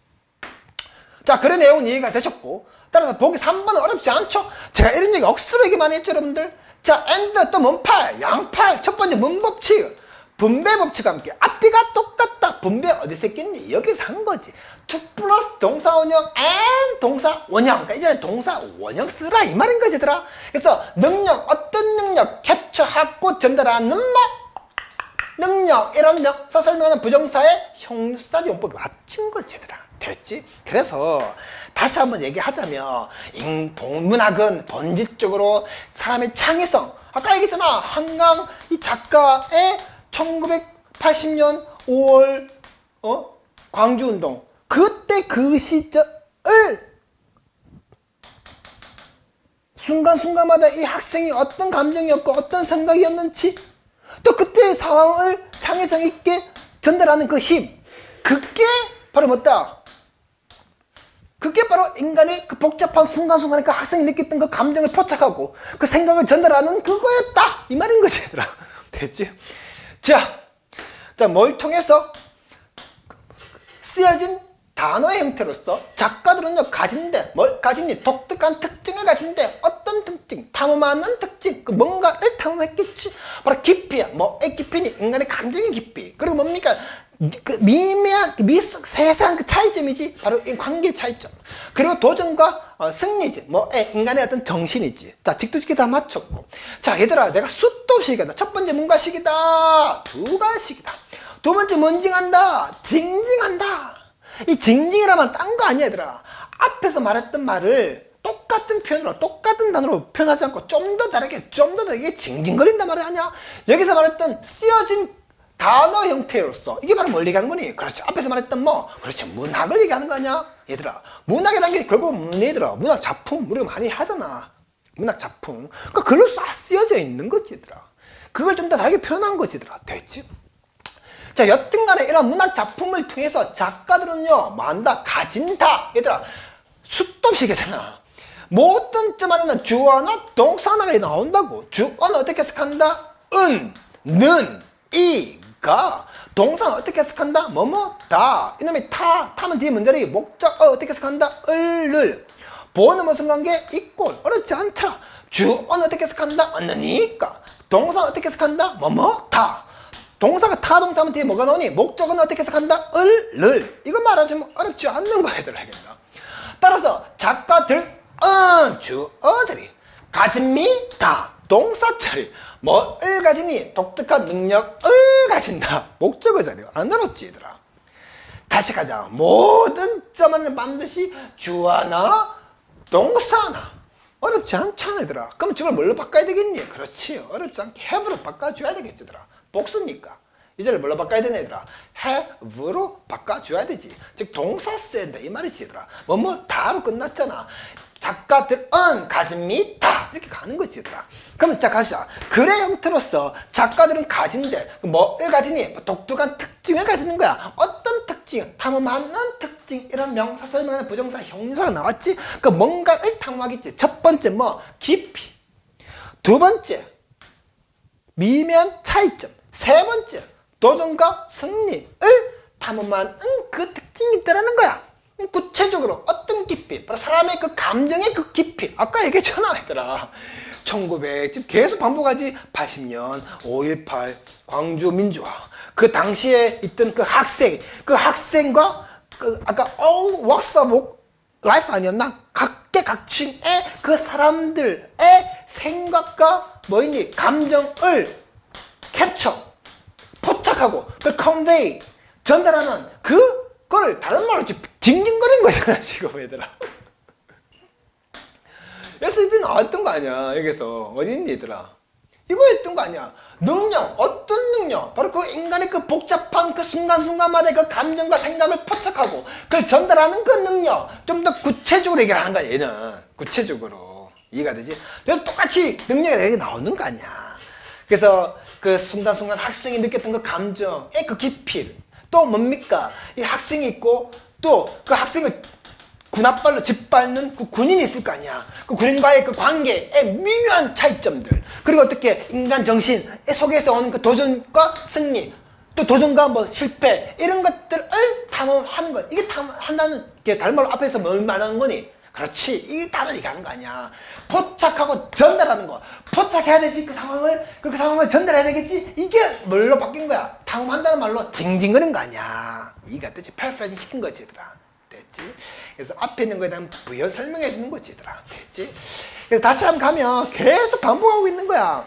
S1: 자, 그런 내용은 이해가 되셨고, 따라서 보기 3번은 어렵지 않죠? 제가 이런 얘기 억수로 얘기 많이 했죠, 여러분들? 자, and 또 문팔, 양팔. 첫 번째 문법칙, 분배 법칙과 함께 앞뒤가 똑같다. 분배 어디서 했겠니? 여기서 한 거지. to 플러스 동사 원형 and 동사 원형. 그러니까 이전에 동사 원형 쓰라, 이 말인 거지, 얘들아. 그래서 능력, 어떤 능력? 캡처하고 전달하는 능력, 이런 명사 설명하는 부정사의 형용사 용법이 맞춘 거지, 얘들아. 됐지? 그래서 다시 한번 얘기하자면 문학은 본질적으로 사람의 창의성, 아까 얘기했잖아. 한강 이 작가의 1980년 5월 광주운동, 그때 그 시절을 순간순간마다 이 학생이 어떤 감정이었고 어떤 생각이었는지, 또 그때의 상황을 창의성 있게 전달하는 그 힘, 그게 바로 뭐다? 그게 바로 인간의 그 복잡한 순간순간에 그 학생이 느꼈던 그 감정을 포착하고 그 생각을 전달하는 그거였다, 이 말인 거지, 얘들아. 됐지? 자, 뭘 통해서? 쓰여진 단어의 형태로서 작가들은요, 뭘 가진니? 독특한 특징을 가진데, 어떤 특징? 탐험하는 특징, 그 뭔가를 탐험했겠지. 바로 깊이야. 뭐의 깊이니? 인간의 감정의 깊이. 그리고 뭡니까? 그 미미한, 세세한 그 차이점이지. 바로 이 관계의 차이점. 그리고 도전과 승리지. 뭐의 인간의 어떤 정신이지. 자, 직도직게 다 맞췄고. 자, 얘들아, 내가 수도 없이 얘기한다. 첫 번째 문과식이다. 두과식이다. 두 번째 뭔징한다. 징징한다. 이 징징이라면 딴 거 아니야, 얘들아. 앞에서 말했던 말을 똑같은 표현으로, 똑같은 단어로 표현하지 않고 좀 더 다르게 징징거린단 말이 아니야. 여기서 말했던 쓰여진 단어 형태로서 이게 바로 뭘 얘기하는 거니? 그렇지, 앞에서 말했던 그렇지, 문학을 얘기하는 거 아니야, 얘들아. 문학이라는 게 결국 얘들아, 문학 작품 우리가 많이 하잖아. 문학 작품, 그러니까 글로 싹 쓰여져 있는 거지, 얘들아. 그걸 좀 더 다르게 표현한 거지, 얘들아. 됐지? 자, 여튼간에 이런 문학 작품을 통해서 작가들은요, 가진다. 얘들아, 수도 없이 얘기하잖아. 모든 점 안에는 주어나 동사 하나가 나온다고. 주어는 어떻게 해석한다? 은, 는, 이가. 동사는 어떻게 해석한다? 다. 이놈의 타면 뒤에 문자리 목적 어떻게 해석한다? 을. 보는 무슨 관계? 이꼴. 어렵지 않다. 주어는 어떻게 해석한다? 언니니까. 동사는 어떻게 해석한다? 다. 동사가 타동사면 뒤에 뭐가 나오니? 목적은 어떻게 해석한다? 을. 이거 말해주면 어렵지 않는 거야, 얘들아. 따라서 작가들은 주어 자리, 가집니다. 동사 자리, 뭐를 가지니? 독특한 능력을 가진다. 목적어 자리. 안 어렵지, 얘들아. 다시 가자. 모든 점은 반드시 주어나 동사나. 어렵지 않잖아, 얘들아. 그럼 저걸 뭘로 바꿔야 되겠니? 그렇지, 어렵지 않게 have로 바꿔줘야 되겠지, 얘들아. 복수니까 이제를 뭘로 바꿔야 되냐, 얘들아? have로 바꿔줘야 되지. 즉 동사 써야 된다, 이 말이지, 얘들아. 다로 끝났잖아. 작가들은 가집니다. 이렇게 가는 거지, 얘들아. 그럼 자, 가시자. 글의 형태로서 작가들은 가진대. 뭐를 가지니? 독특한 특징을 가지는 거야. 어떤 특징? 탐험하는 특징. 이런 명사 설명하는 부정사 형용사가 나왔지. 그 뭔가를 탐험하겠지. 첫 번째 깊이. 두 번째 미미한 차이점. 세 번째 도전과 승리를 탐험하는 그 특징이 있다는 거야. 구체적으로 어떤 깊이? 바로 사람의 그 감정의 그 깊이. 아까 얘기했잖아, 얘들아. 1900 계속 반복하지. 80년 5.18 광주 민주화, 그 당시에 있던 그 학생과 그 아까 all walks of life 아니었나? 각계각층의 그 사람들의 생각과 뭐니? 감정을 캡처, 포착하고 그 convey, 전달하는 그걸 다른 말로 징징거리는 거잖아, 지금, 얘들아. 여기서 입이 나왔던 거 아니야. 여기서 어디 있니, 얘들아? 이거였던 거 아니야. 능력, 어떤 능력? 바로 그 인간의 그 복잡한 그 순간순간마다의 그 감정과 생각을 포착하고 그걸 전달하는 그 능력. 좀 더 구체적으로 얘기를 하는 거야, 얘는. 구체적으로 이해가 되지? 그래서 똑같이 능력이 여기 나오는 거 아니야. 그래서 그 순간순간 학생이 느꼈던 그 감정의 그 깊이를, 또 뭡니까? 이 학생이 있고 또 그 학생을 군합발로 짓밟는 그 군인이 있을 거 아니야. 그 군인과의 그 관계의 미묘한 차이점들, 그리고 어떻게 인간 정신 속에서 오는 그 도전과 승리, 또 도전과 실패, 이런 것들을 탐험하는 거. 이게 탐험한다는 게 다른 말로 앞에서 뭘 말하는 거니? 그렇지, 이게 다를 얘기하는 거 아니야. 포착하고 전달하는 거. 포착해야 되지, 그 상황을. 그 상황을 전달해야 되겠지. 이게 뭘로 바뀐 거야? 탐험한다는 말로 징징거리는 거 아니야. 이해가 되지? 패러프레이징 시킨 거지, 얘들아. 됐지? 그래서 앞에 있는 거에 대한 부여 설명해 주는 거지, 얘들아. 됐지? 그래서 다시 한번 가면 계속 반복하고 있는 거야.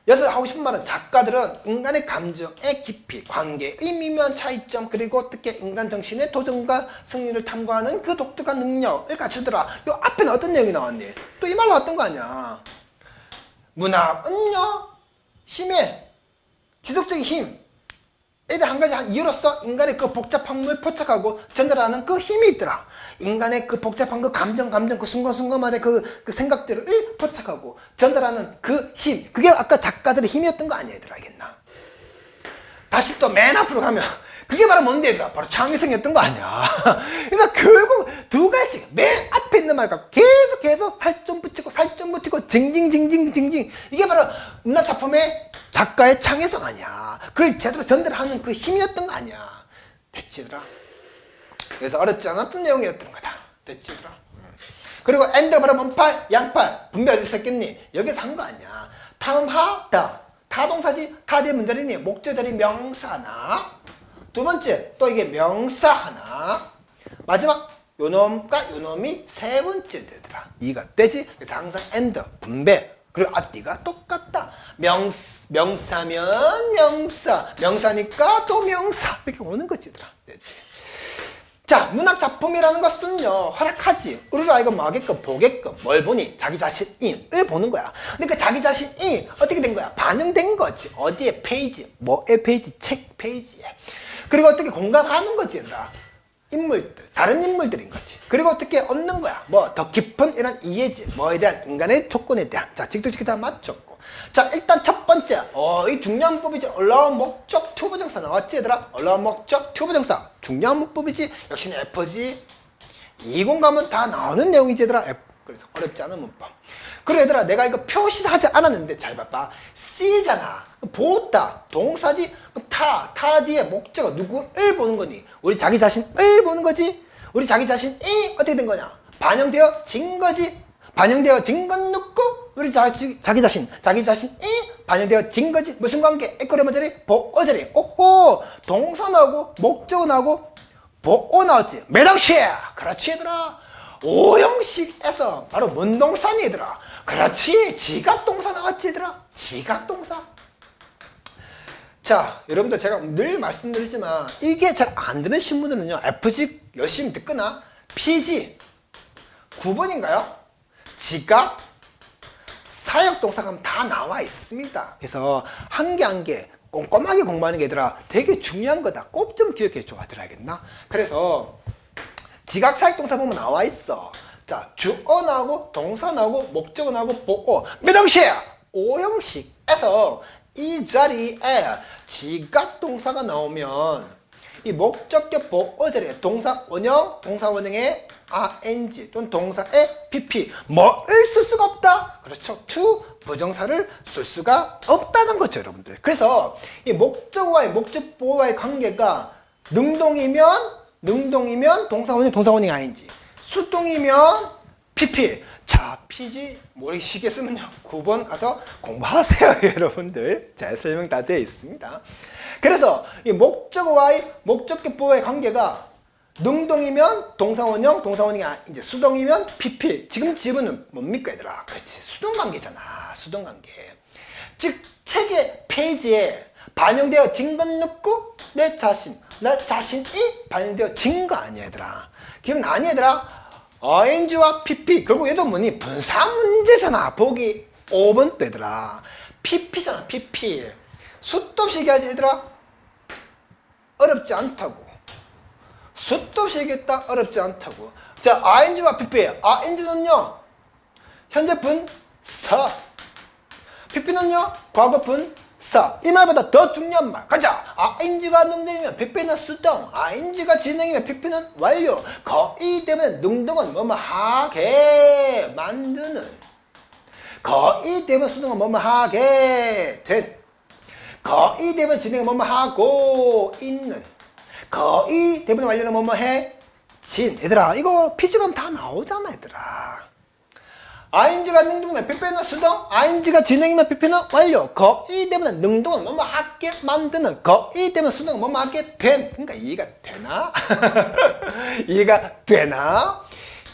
S1: 여기서 하고 싶은 말은 작가들은 인간의 감정의 깊이, 관계의 미묘한 차이점, 그리고 어떻게 인간 정신의 도전과 승리를 탐구하는 그 독특한 능력을 갖추더라. 요 앞에는 어떤 내용이 나왔니? 또 이 말 나왔던 거 아니야. 문학은요, 힘의 지속적인 힘에 대한 한 가지 이유로서 인간의 그 복잡한 걸 포착하고 전달하는 그 힘이 있더라. 인간의 그 복잡한 그 감정 그 순간순간만의 그 생각들을 포착하고 전달하는 그 힘, 그게 아까 작가들의 힘이었던 거 아니야, 얘들아. 알겠나? 다시 또 맨 앞으로 가면 그게 바로 뭔데, 얘들아? 바로 창의성이었던 거 아니야. 그러니까 결국 두 가지씩 맨 앞에 있는 말과 계속 살 좀 붙이고 징징 이게 바로 문학 작품의 작가의 창의성 아니야. 그걸 제대로 전달하는 그 힘이었던 거 아니야. 됐지, 얘들아? 그래서 어렵지 않았던 내용이었던 거다. 됐지, 얘들아? 그리고 엔드 바로 원팔, 양팔 분배 어디서 했겠니? 여기서 한 거 아니야. 탐하다, 타동사지. 타대 문자리니 목적자리 명사나, 두 번째 또 이게 명사 하나, 마지막 요놈과 요놈이 세 번째 얘들아. 이가 되지? 그래서 항상 엔드 분배, 그리고 앞뒤가 똑같다. 명사면 명사, 명사니까 또 명사, 이렇게 오는 거지, 얘들아. 됐지? 자, 문학 작품이라는 것은요, 허락하지. 우리도 아이가 뭐 하게끔, 보게끔, 뭘 보니? 자기 자신을 보는 거야. 그러니까 자기 자신이 어떻게 된 거야? 반영된 거지. 어디에? 페이지. 뭐의 페이지? 책 페이지에. 그리고 어떻게 공감하는 거지, 얘들아. 인물들, 다른 인물들인 거지. 그리고 어떻게 얻는 거야? 뭐 더 깊은 이런 이해지. 뭐에 대한 인간의 조건에 대한. 자, 직도직이 다 맞췄고. 자, 일단 첫 번째, 이 중요한 문법이지. 올라온 목적 투부정사 나왔지, 얘들아? 올라온 목적 투부정사 중요한 문법이지. 역시나 F지. 20 가면 다 나오는 내용이지, 얘들아. F. 그래서 어렵지 않은 문법. 그리고 얘들아, 내가 이거 표시하지 않았는데 잘 봐봐. C잖아. 보다 동사지. 그럼 타 뒤에 목적어 누구를 보는 거니? 우리 자기 자신을 보는 거지. 우리 자기 자신이 어떻게 된 거냐? 반영되어진 거지. 반영되어진 건 누구? 우리 자기 자신이 반영되어진 거지. 무슨 관계? 에코레모자리, 보어자리. 오호, 동사 나오고 목적어 나오고 보어 나왔지. 매당시야. 그렇지, 얘들아. 오형식에서 바로 뭔 동사니, 얘들아? 그렇지, 지각동사 나왔지, 얘들아. 지각동사. 자, 여러분들 제가 늘 말씀드리지만 이게 잘 안 되는 신문들은요, FG 열심히 듣거나 PG 9번인가요? 지각 사역동사가 다 나와 있습니다. 그래서 한 개 한 개 꼼꼼하게 공부하는 게 얘들아 되게 중요한 거다. 꼭 좀 기억해 줘. 알겠나? 그래서 지각 사역동사 보면 나와 있어. 자, 주어 나오고 동사 나오고 목적어 나오고 보어. 몇 형식? 5형식에서 이 자리에 지각동사가 나오면 이 목적격 보어 자리에 동사 원형, 동사 원형에 ing 또는 동사에 pp 뭐를 쓸 수가 없다. 그렇죠. to 부정사를 쓸 수가 없다는 거죠, 여러분들. 그래서 이 목적어와의 목적보어와의 관계가 능동이면 동사 원형, 동사 원형이 ing, 수동이면 pp. 자, PG 모르시겠으면요 9번 가서 공부하세요. 여러분들 잘 설명 다 되어 있습니다. 그래서 이 목적어와의 목적격 보어의 관계가 능동이면 동사 원형, 동사 원형이 이제 수동이면 PP. 지금 지분은 뭡니까, 얘들아? 그렇지, 수동관계잖아. 수동관계. 즉 책의 페이지에 반영되어진 건 누구? 내 자신이 반영되어진 거 아니야, 얘들아. 기억나니, 얘들아? ing와 pp, 결국 얘도 뭐니? 분사 문제잖아. 보기 5번 때더라. pp잖아, pp. 숫도 없이 얘기하지, 얘들아? 어렵지 않다고. 숫도 없이 얘기했다? 어렵지 않다고. 자, ing와 pp. ing는요, 현재 분사. pp는요, 과거 분사. 이 말보다 더 중요한 말. 가자. ing가 능동이면 pp는 수동. ing가 진행이면 pp는 완료. 거의 때문에 능동은 뭐뭐 하게 만드는. 거의 때문에 수동은 뭐뭐 하게 된. 거의 때문에 진행은 뭐뭐 하고 있는. 거의 대부분 완료는 뭐뭐 해? 진. 얘들아, 이거 피지감 다 나오잖아, 얘들아. ing가 능동이면 pp는 수동, ing가 진행이면 pp는 완료. 거의 대부분 능동은 뭐뭐 하게 만드는. 거의 대부분 수동은 뭐뭐 하게 된. 그러니까 이해가 되나? 이해가 되나?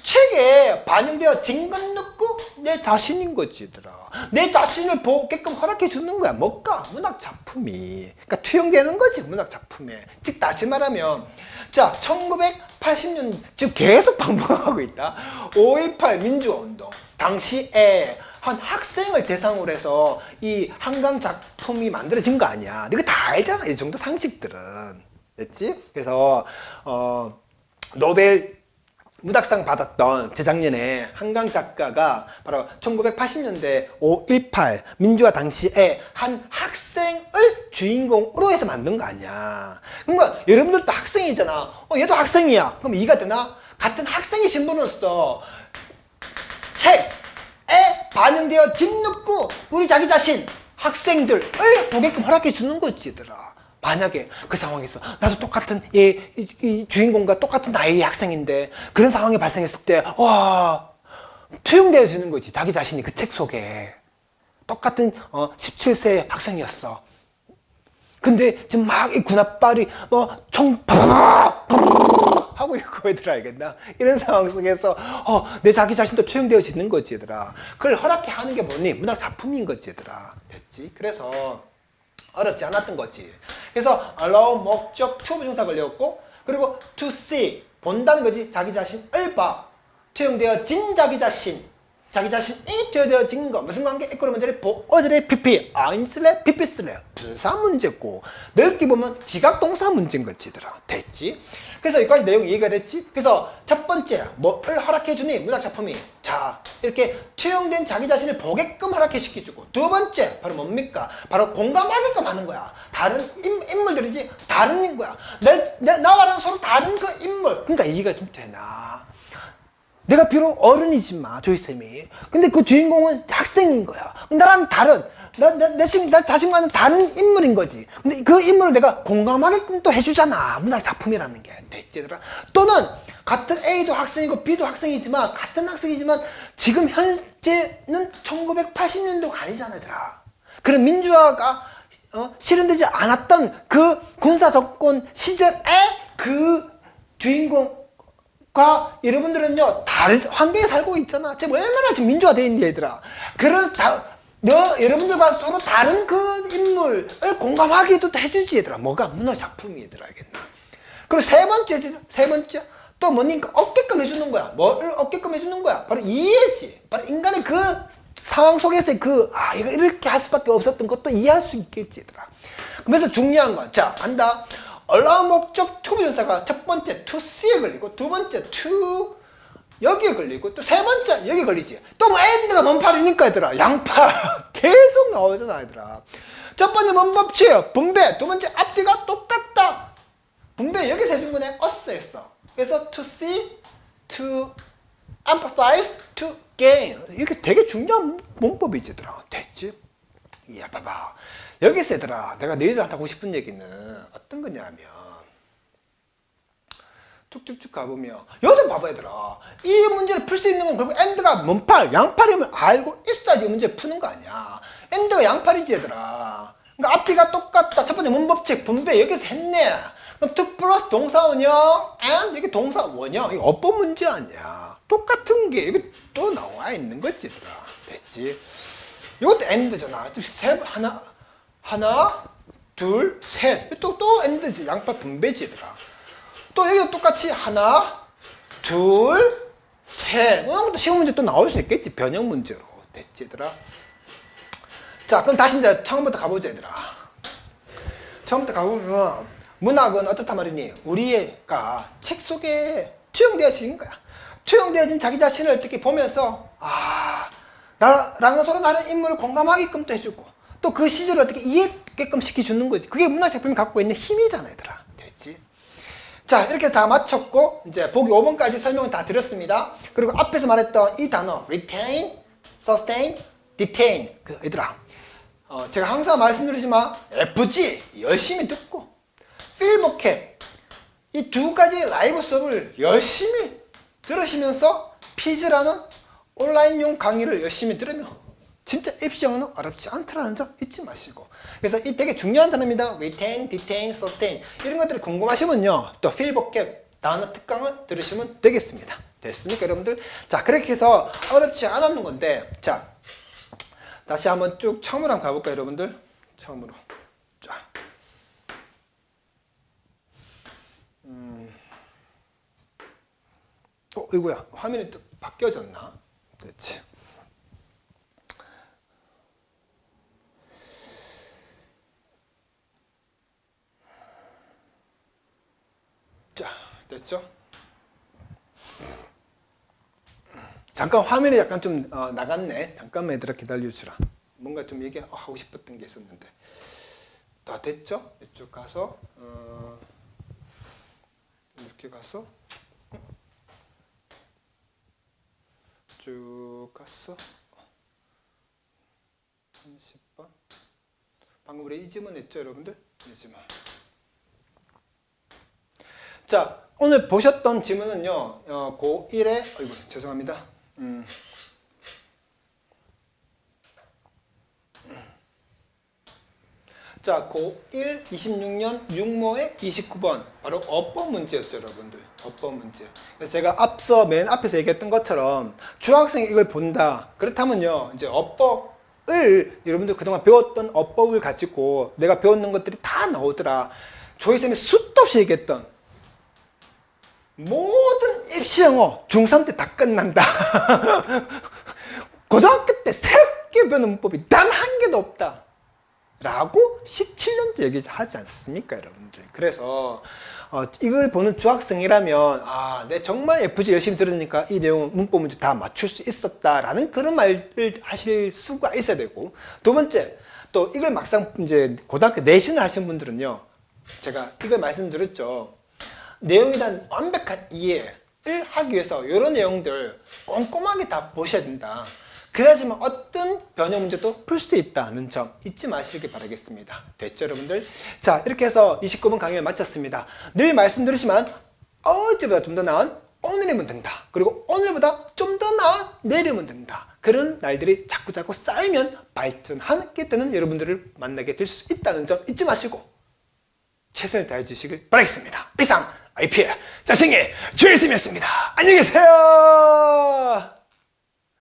S1: 책에 반영되어진 건 누구? 내 자신인 거지, 얘들아. 내 자신을 보게끔 허락해 주는 거야. 뭐가? 문학 작품이. 그러니까 투영되는 거지, 문학 작품에. 즉, 다시 말하면, 자, 1980년, 지금 계속 반복하고 있다. 5.18 민주화운동. 당시에 한 학생을 대상으로 해서 이 한강 작품이 만들어진 거 아니야. 이거 다 알잖아, 이 정도 상식들은. 됐지? 그래서, 노벨 문학상 받았던 재작년에 한강 작가가 바로 1980년대 5.18 민주화 당시에 한 학생을 주인공으로 해서 만든 거 아니야. 그러니까 여러분들도 학생이잖아. 얘도 학생이야. 그럼 이해가 되나? 같은 학생의 신분으로서 책에 반영되어 짓눕고 우리 자기 자신 학생들을 보게끔 허락해 주는 거지, 얘들아. 만약에 그 상황에서 나도 똑같은 이 주인공과 똑같은 나이의 학생인데 그런 상황이 발생했을 때 와, 투영되어지는 거지. 자기 자신이 그 책 속에 똑같은 17세의 학생이었어. 근데 지금 막 이 군홧발이 총 하고 있고, 얘들아, 알겠나? 이런 상황 속에서 내 자기 자신도 투영되어지는 거지, 얘들아. 그걸 허락해 하는 게 뭐니? 문학 작품인 거지, 얘들아. 됐지? 그래서 어렵지 않았던 거지. 그래서 allow 목적 to 부정사 걸렸고, 그리고 to see 본다는 거지. 자기 자신을 봐. 투영되어진 자기 자신이 투영되어진 거. 무슨 관계? 에코로 문제를 보어절의 PP 아인슬래 PP슬래 분사 문제고, 넓게 보면 지각동사 문제인 거지, 얘들아. 됐지? 그래서 여기까지 내용이 이해가 됐지? 그래서 첫 번째, 뭐를 허락해주니? 문학작품이. 자, 이렇게 투영된 자기 자신을 보게끔 허락시켜주고, 두 번째, 바로 뭡니까? 바로 공감하게끔 하는 거야. 다른 인물들이지, 다른 거야. 나와는 서로 다른 그 인물. 그러니까 이해가 좀 되나? 내가 비록 어른이지만, 조이쌤이. 근데 그 주인공은 학생인 거야. 나랑 다른, 나 자신과는 다른 인물인 거지. 근데 그 인물을 내가 공감하게끔 또 해주잖아. 문학 작품이라는 게. 됐지, 얘들아? 또는, 같은 A도 학생이고 B도 학생이지만, 같은 학생이지만, 지금 현재는 1980년도가 아니잖아, 얘들아. 그런 민주화가, 실현되지 않았던 그 군사정권 시절에 그 주인공과 여러분들은요, 다른 환경에 살고 있잖아. 지금 얼마나 지금 민주화되어 있는 얘들아. 그런, 여러분들과 서로 다른 그 인물을 공감하기도 해주지, 얘들아. 뭐가? 문학작품이, 얘들아. 알겠나? 그리고 세 번째. 또 뭐니까? 얻게끔 해주는 거야. 뭐를 얻게끔 해주는 거야? 바로 이해지. 바로 인간의 그 상황 속에서의 이거 이렇게 할 수밖에 없었던 것도 이해할 수 있겠지, 얘들아. 그래서 중요한 건, 자, 간다. allow 목적 to 부정사가 첫 번째 to see에 걸리고, 두 번째 to 여기에 걸리고, 또 세 번째 여기에 걸리지. 또 뭐 엔드가 뭔팔이니까, 얘들아. 양팔. 계속 나오잖아, 얘들아. 첫 번째 뭔 법칙? 분배. 두 번째 앞뒤가 똑같다. 분배 여기서 해준 거네. us 했어. 그래서 to see, to emphasize, to gain. 이게 되게 중요한 문법이지, 얘들아. 됐지? 야, 봐봐. 여기서, 얘들아, 내가 너희들한테 하고 싶은 얘기는 어떤 거냐면, 쭉쭉쭉 가보면, 여기서 봐봐, 얘들아. 이 문제를 풀 수 있는 건 결국 엔드가 뭔팔, 양팔임을 알고 있어야지 이 문제를 푸는 거 아니야. 엔드가 양팔이지, 얘들아. 그러니까 앞뒤가 똑같다. 첫 번째 문법칙 분배 여기서 했네. 그럼 to 플러스 동사원형 and 여기 동사원형. 이거 어법 문제 아니야. 똑같은 게 여기 또 나와 있는 거지, 얘들아. 됐지? 이것도 엔드잖아. 하나, 둘, 셋. 또 엔드지. 양팔 분배지, 얘들아. 또 여기도 똑같이 하나, 둘, 셋. 또 쉬운 문제 또 나올 수 있겠지. 변형 문제로. 됐지, 얘들아? 자, 그럼 다시 이제 처음부터 가보자, 얘들아. 처음부터 가보면, 문학은 어떻단 말이니? 우리가 책 속에 투영되어진 거야. 투영되어진 자기 자신을 어떻게 보면서, 나랑은 서로 다른 인물을 공감하게끔 또 해주고, 또 그 시절을 어떻게 이해하게끔 시켜주는 거지. 그게 문학작품이 갖고 있는 힘이잖아, 얘들아. 됐지? 자, 이렇게 다 마쳤고, 이제 보기 5번까지 설명을 다 드렸습니다. 그리고 앞에서 말했던 이 단어, retain, sustain, detain. 얘들아, 제가 항상 말씀드리지만, FG, 열심히 듣고, feel vocab, 이 두 가지 라이브 수업을 열심히 들으시면서, 피즈라는 온라인용 강의를 열심히 들으면, 진짜 입시 영어는 어렵지 않더라는 점 잊지 마시고. 그래서 이 되게 중요한 단어입니다. retain, detain, sustain. 이런 것들이 궁금하시면요. 또 feel vocab 단어 특강을 들으시면 되겠습니다. 됐습니까, 여러분들? 자, 그렇게 해서 어렵지 않았는 건데, 자, 다시 한번 쭉 처음으로 한번 가볼까요, 여러분들? 처음으로. 자. 이거야. 화면이 또 바뀌어졌나? 됐지. 자, 됐죠? 잠깐 화면이 약간 좀 나갔네. 잠깐만 얘들아 기다려주라. 뭔가 좀 얘기하고 싶었던 게 있었는데. 다 됐죠? 이쪽 가서 이렇게 가서 쭉 가서 30번 방금 우리 이 지문 했죠, 여러분들? 이 지문. 자, 오늘 보셨던 지문은요, 고1의, 어이구, 죄송합니다. 자, 고1 26년 육모의 29번. 바로 어법 문제였죠, 여러분들. 어법 문제. 그래서 제가 앞서 맨 앞에서 얘기했던 것처럼 중학생이 이걸 본다. 그렇다면요, 이제 어법을 여러분들 그동안 배웠던 어법을 가지고 내가 배웠는 것들이 다 나오더라. 조이쌤이 수도 없이 얘기했던 모든 입시영어 중3 때 다 끝난다. 고등학교 때 새롭게 배우는 문법이 단 한 개도 없다 라고 17년째 얘기하지 않습니까, 여러분들? 그래서 이걸 보는 중학생이라면 내 정말 FG 열심히 들으니까 이 내용 문법 문제 다 맞출 수 있었다라는 그런 말을 하실 수가 있어야 되고, 두 번째, 또 이걸 막상 이제 고등학교 내신을 하신 분들은요, 제가 이걸 말씀드렸죠. 내용에 대한 완벽한 이해를 하기 위해서 이런 내용들 꼼꼼하게 다 보셔야 된다. 그래야지만 어떤 변형 문제도 풀 수 있다는 점 잊지 마시길 바라겠습니다. 됐죠, 여러분들? 자, 이렇게 해서 29번 강의를 마쳤습니다. 늘 말씀드리지만 어제보다 좀 더 나은 오늘이면 된다. 그리고 오늘보다 좀 더 나은 내일이면 된다. 그런 날들이 자꾸자꾸 쌓이면 발전하게 되는 여러분들을 만나게 될 수 있다는 점 잊지 마시고 최선을 다해 주시길 바라겠습니다. 이상 IP의 자생의 주일쌤이었습니다. 안녕히 계세요.